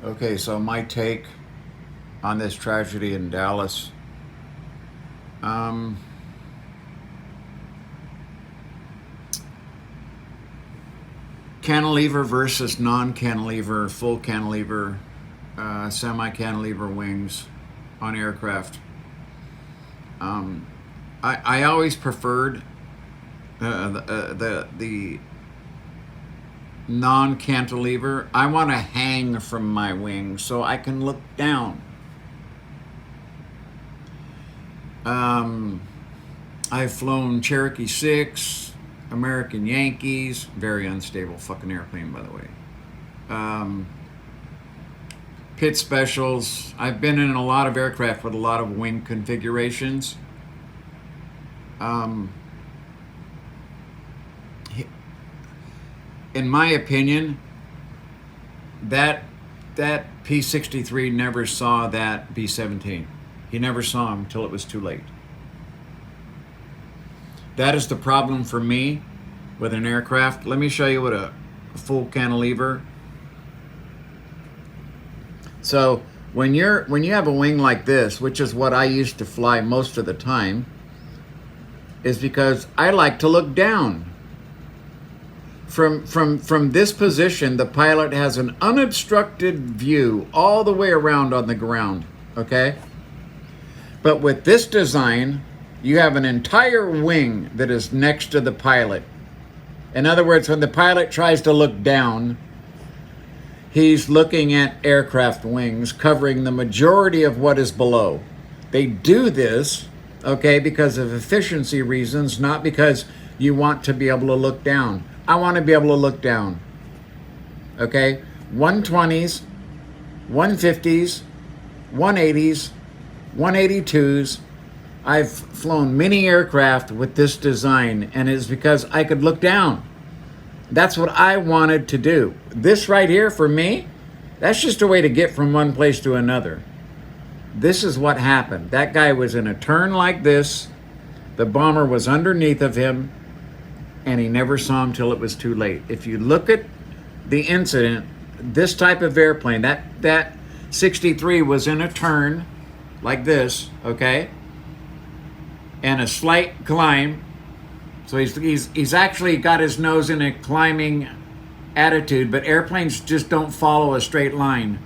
Okay, so my take on this tragedy in Dallas. Um, Cantilever versus non-cantilever, full cantilever, semi-cantilever wings on aircraft. Um, I always preferred the non-cantilever. I want to hang from my wings so I can look down. Um, I've flown Cherokee 6, American Yankees, very unstable fucking airplane, by the way. Um, Pit specials. I've been in a lot of aircraft with a lot of wing configurations. Um, in my opinion, that that P-63 never saw that B-17. He never saw him until it was too late. That is the problem for me with an aircraft. Let me show you what a full cantilever. So when you have a wing like this, which is what I used to fly most of the time, is because I like to look down. From this position, the pilot has an unobstructed view all the way around on the ground, okay? But with this design, you have an entire wing that is next to the pilot. In other words, when the pilot tries to look down, he's looking at aircraft wings covering the majority of what is below. They do this, okay, because of efficiency reasons, not because you want to be able to look down. I want to be able to look down, okay? 120s, 150s, 180s, 182s. I've flown many aircraft with this design, and it's because I could look down. That's what I wanted to do. This right here, for me, that's just a way to get from one place to another. This is what happened. That guy was in a turn like this. The bomber was underneath of him, and he never saw him till it was too late. If you look at the incident, this type of airplane, that 63 was in a turn like this, okay? And a slight climb. So he's actually got his nose in a climbing attitude, but airplanes just don't follow a straight line.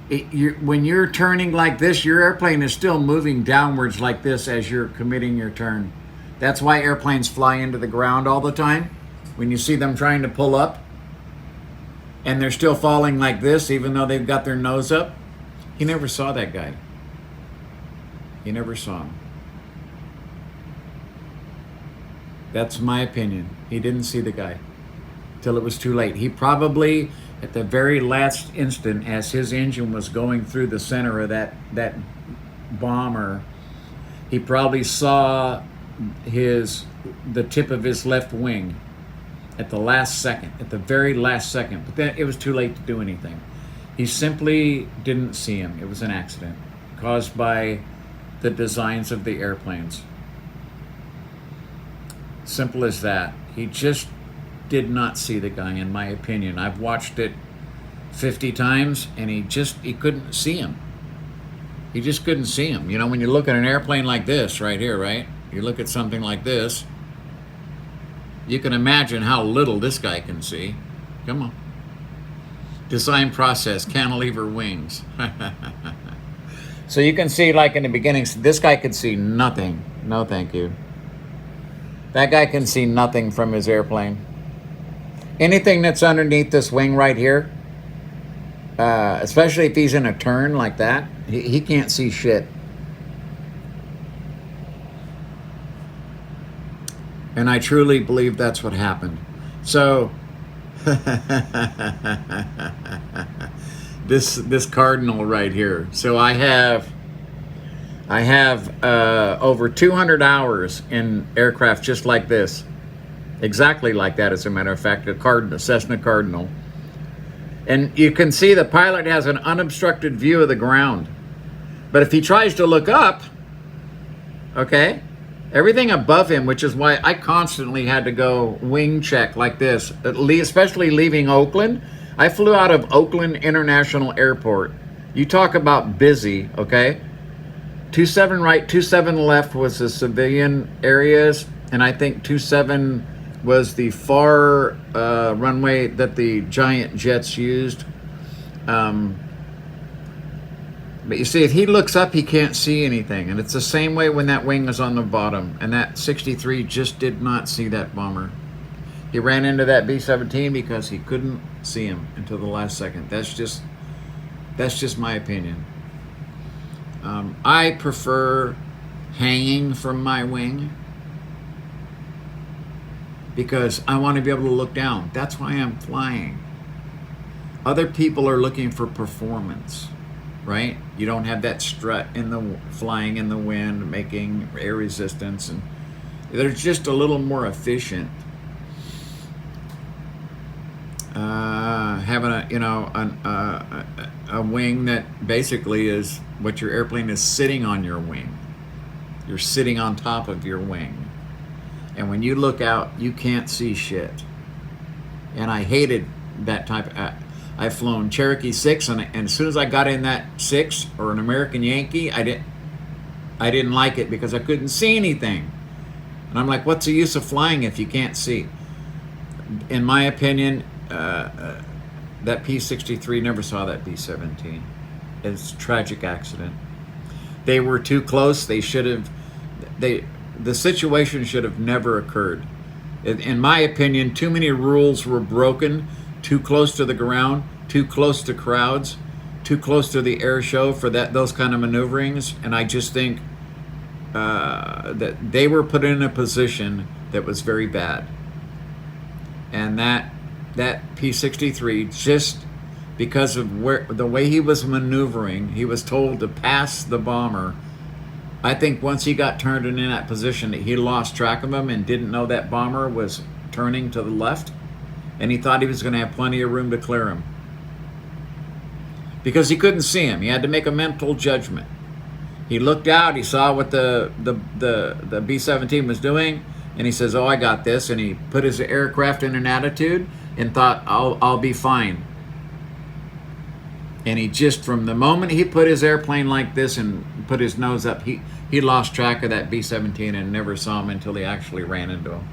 When you're turning like this, your airplane is still moving downwards like this as you're committing your turn. That's why airplanes fly into the ground all the time. When you see them trying to pull up and they're still falling like this, even though they've got their nose up. He never saw that guy. He never saw him. That's my opinion. He didn't see the guy till it was too late. He probably, at the very last instant, as his engine was going through the center of that bomber, he probably saw the tip of his left wing at the last second, at the very last second. But then it was too late to do anything. He simply didn't see him. It was an accident caused by the designs of the airplanes. Simple as that. He just did not see the guy, in my opinion. I've watched it 50 times, and he couldn't see him. He just couldn't see him. You know, when you look at an airplane like this right here, right? You look at something like this, you can imagine how little this guy can see. Come on. Design process, cantilever wings. So you can see, like in the beginning, this guy could see nothing. No, thank you. That guy can see nothing from his airplane. Anything that's underneath this wing right here, especially if he's in a turn like that, he can't see shit. And I truly believe that's what happened. So, this cardinal right here. So I have over 200 hours in aircraft just like this. Exactly like that, as a matter of fact, a Cessna Cardinal. And you can see the pilot has an unobstructed view of the ground. But if he tries to look up, okay, everything above him, which is why I constantly had to go wing check like this, especially leaving Oakland, I flew out of Oakland International Airport. You talk about busy, okay? 27 right, 27 left was the civilian areas, and I think 27 was the far runway that the giant jets used. But you see, if he looks up, he can't see anything. And it's the same way when that wing was on the bottom. And that 63 just did not see that bomber. He ran into that B-17 because he couldn't see him until the last second. That's just my opinion. I prefer hanging from my wing because I want to be able to look down. That's why I'm flying. Other people are looking for performance, right? You don't have that strut in the flying in the wind, making air resistance, and they're just a little more efficient. Having a wing that basically is what your airplane is sitting on your wing. You're sitting on top of your wing, and when you look out, you can't see shit. And I hated that type of. I've flown Cherokee 6, and as soon as I got in that 6 or an American Yankee, I didn't like it because I couldn't see anything. And I'm like, what's the use of flying if you can't see? In my opinion, that P-63 never saw that B-17. It's a tragic accident. They were too close. They should have. The situation should have never occurred. In my opinion, too many rules were broken. Too close to the ground, too close to crowds, too close to the air show for those kind of maneuverings. And I just think that they were put in a position that was very bad. And that P-63, just because of the way he was maneuvering, he was told to pass the bomber. I think once he got turned in that position, he lost track of him and didn't know that bomber was turning to the left. And he thought he was going to have plenty of room to clear him. Because he couldn't see him. He had to make a mental judgment. He looked out, he saw what the B-17 was doing, and he says, oh, I got this. And he put his aircraft in an attitude and thought, I'll be fine. And he just, from the moment he put his airplane like this and put his nose up, he lost track of that B-17 and never saw him until he actually ran into him.